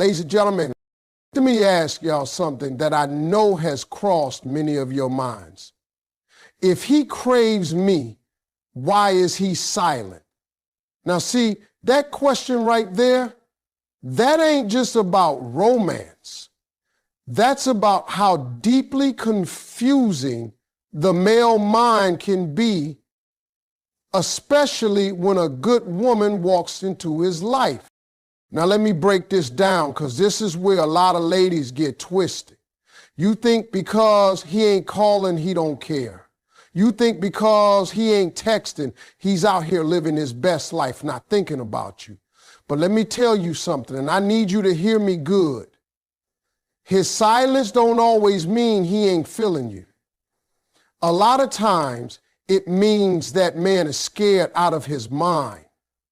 Ladies and gentlemen, let me ask y'all something that I know has crossed many of your minds. If he craves me, why is he silent? Now see, that question right there, that ain't just about romance. That's about how deeply confusing the male mind can be, especially when a good woman walks into his life. Now let me break this down, because this is where a lot of ladies get twisted. You think because he ain't calling, he don't care. You think because he ain't texting, he's out here living his best life, not thinking about you. But let me tell you something, and I need you to hear me good. His silence don't always mean he ain't feeling you. A lot of times it means that man is scared out of his mind.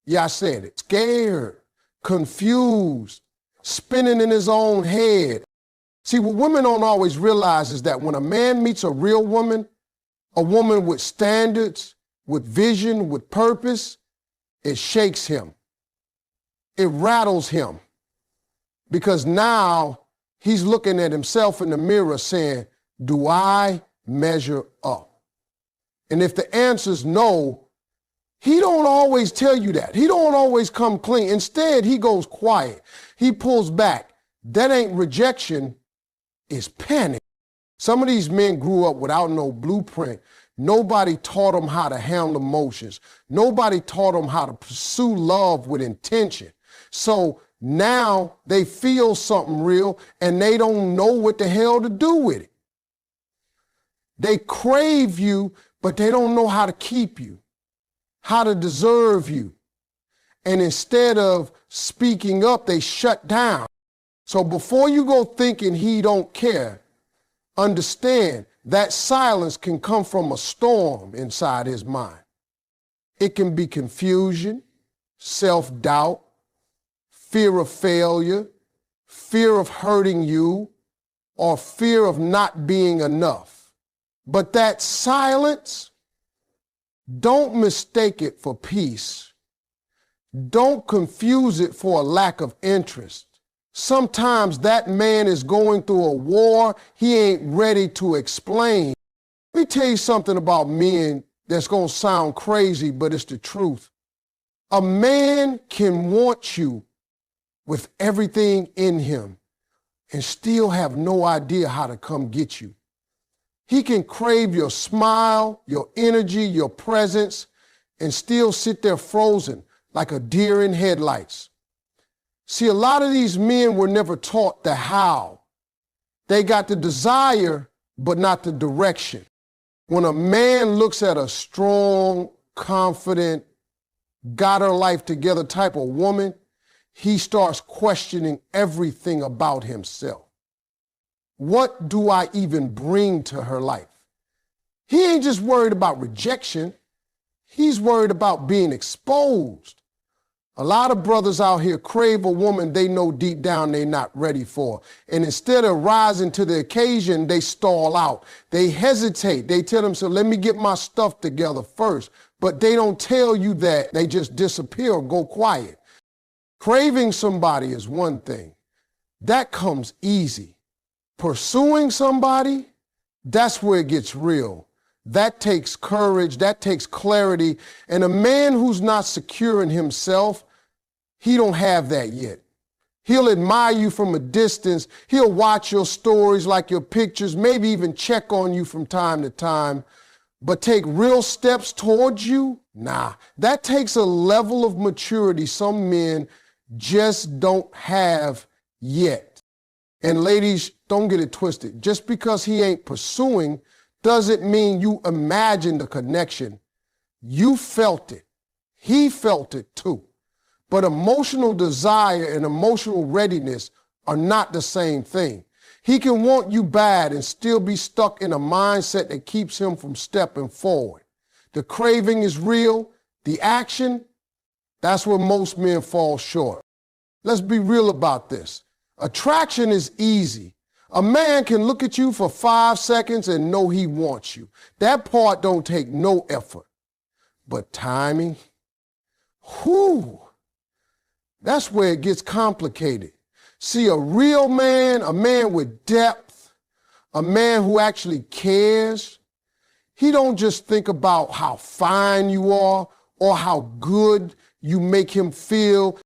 Yeah, I said it. Scared, confused, spinning in his own head. See, what women don't always realize is that when a man meets a real woman, a woman with standards, with vision, with purpose, it shakes him. It rattles him. Because now he's looking at himself in the mirror saying, do I measure up? And if the answer's no, he don't always tell you that. He don't always come clean. Instead, he goes quiet. He pulls back. That ain't rejection, it's panic. Some of these men grew up without no blueprint. Nobody taught them how to handle emotions. Nobody taught them how to pursue love with intention. So now they feel something real and they don't know what the hell to do with it. They crave you, but they don't know how to keep you, how to deserve you. And instead of speaking up, they shut down. So before you go thinking he don't care, understand that silence can come from a storm inside his mind. It can be confusion, self-doubt, fear of failure, fear of hurting you, or fear of not being enough. But that silence, don't mistake it for peace. Don't confuse it for a lack of interest. Sometimes that man is going through a war he ain't ready to explain. Let me tell you something about men that's going to sound crazy, but it's the truth. A man can want you with everything in him and still have no idea how to come get you. He can crave your smile, your energy, your presence, and still sit there frozen like a deer in headlights. See, a lot of these men were never taught the how. They got the desire, but not the direction. When a man looks at a strong, confident, got her life together type of woman, he starts questioning everything about himself. What do I even bring to her life? He ain't just worried about rejection. He's worried about being exposed. A lot of brothers out here crave a woman they know deep down they're not ready for. And instead of rising to the occasion, they stall out. They hesitate. They tell themselves, let me get my stuff together first. But they don't tell you that. They just disappear or go quiet. Craving somebody is one thing. That comes easy. Pursuing somebody, that's where it gets real. That takes courage, that takes clarity. And a man who's not secure in himself, he don't have that yet. He'll admire you from a distance. He'll watch your stories, like your pictures, maybe even check on you from time to time. But take real steps towards you? Nah, that takes a level of maturity some men just don't have yet. And ladies, don't get it twisted. Just because he ain't pursuing doesn't mean you imagine the connection. You felt it. He felt it too. But emotional desire and emotional readiness are not the same thing. He can want you bad and still be stuck in a mindset that keeps him from stepping forward. The craving is real. The action, that's where most men fall short. Let's be real about this. Attraction is easy. A man can look at you for 5 seconds and know he wants you. That part don't take no effort. But timing, whew, that's where it gets complicated. See, a real man, a man with depth, a man who actually cares, he don't just think about how fine you are or how good you make him feel.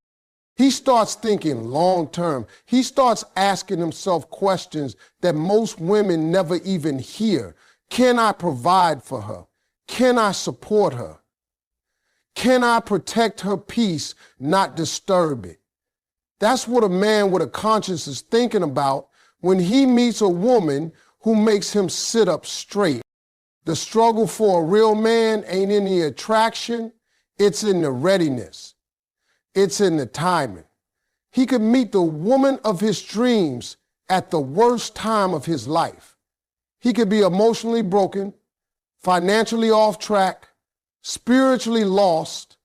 He starts thinking long term. He starts asking himself questions that most women never even hear. Can I provide for her? Can I support her? Can I protect her peace, not disturb it? That's what a man with a conscience is thinking about when he meets a woman who makes him sit up straight. The struggle for a real man ain't in the attraction, it's in the readiness. It's in the timing. He could meet the woman of his dreams at the worst time of his life. He could be emotionally broken, financially off track, spiritually lost,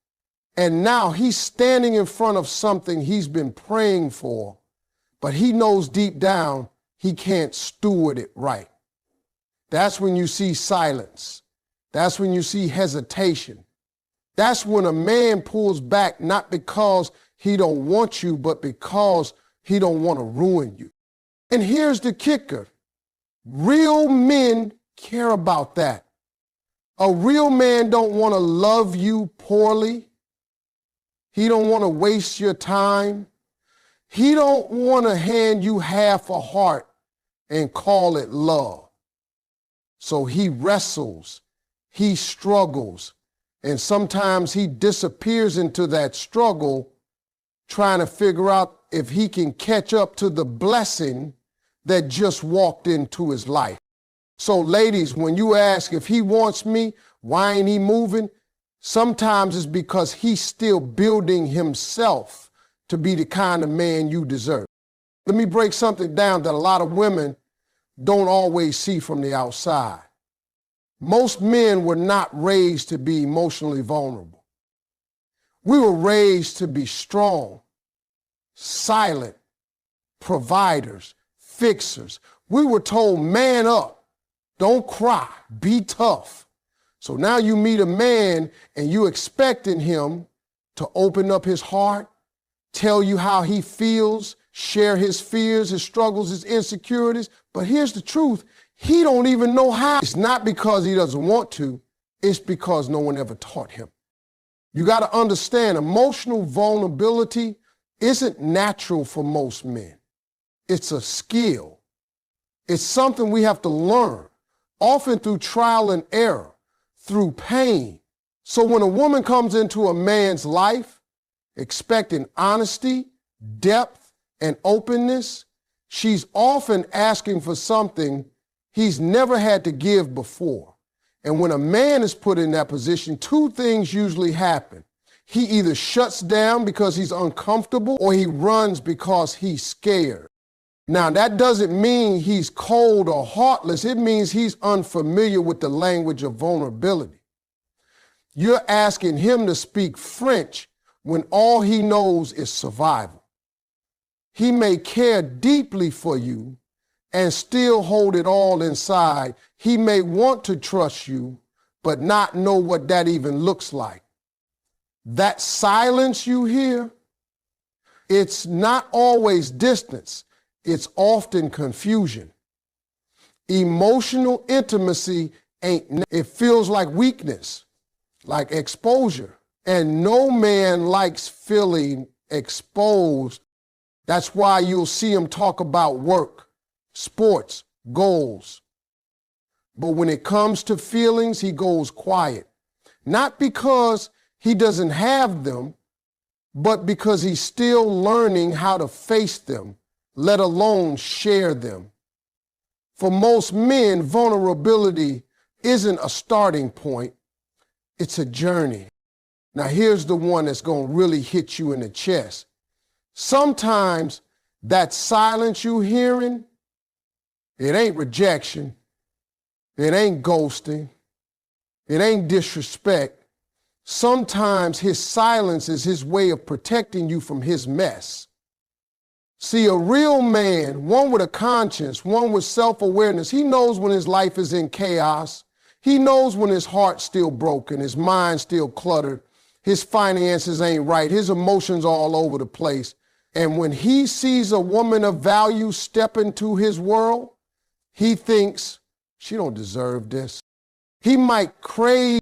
and now he's standing in front of something he's been praying for, but he knows deep down he can't steward it right. That's when you see silence. That's when you see hesitation. That's when a man pulls back, not because he don't want you, but because he don't want to ruin you. And here's the kicker. Real men care about that. A real man don't want to love you poorly. He don't want to waste your time. He don't want to hand you half a heart and call it love. So he wrestles, he struggles, and sometimes he disappears into that struggle trying to figure out if he can catch up to the blessing that just walked into his life. So ladies, when you ask if he wants me, why ain't he moving? Sometimes it's because he's still building himself to be the kind of man you deserve. Let me break something down that a lot of women don't always see from the outside. Most men were not raised to be emotionally vulnerable. We were raised to be strong, silent, providers, fixers. We were told, man up, don't cry, be tough. So now you meet a man and you expecting him to open up his heart, tell you how he feels, share his fears, his struggles, his insecurities. But here's the truth. He don't even know how. It's not because he doesn't want to. It's because no one ever taught him. You got to understand, emotional vulnerability isn't natural for most men. It's a skill. It's something we have to learn, often through trial and error, through pain. So when a woman comes into a man's life expecting honesty, depth, and openness, she's often asking for something he's never had to give before. And when a man is put in that position, two things usually happen. He either shuts down because he's uncomfortable or he runs because he's scared. Now, that doesn't mean he's cold or heartless. It means he's unfamiliar with the language of vulnerability. You're asking him to speak French when all he knows is survival. He may care deeply for you and still hold it all inside. He may want to trust you, but not know what that even looks like. That silence you hear, it's not always distance. It's often confusion. Emotional intimacy it feels like weakness, like exposure. And no man likes feeling exposed. That's why you'll see him talk about work, sports, goals. But when it comes to feelings, he goes quiet. Not because he doesn't have them, but because he's still learning how to face them, let alone share them. For most men, vulnerability isn't a starting point, it's a journey. Now here's the one that's going to really hit you in the chest. Sometimes that silence you hearing, it ain't rejection, it ain't ghosting, it ain't disrespect. Sometimes his silence is his way of protecting you from his mess. See, a real man, one with a conscience, one with self-awareness, he knows when his life is in chaos. He knows when his heart's still broken, his mind's still cluttered, his finances ain't right, his emotions all over the place. And when he sees a woman of value step into his world, he thinks, she don't deserve this. He might crave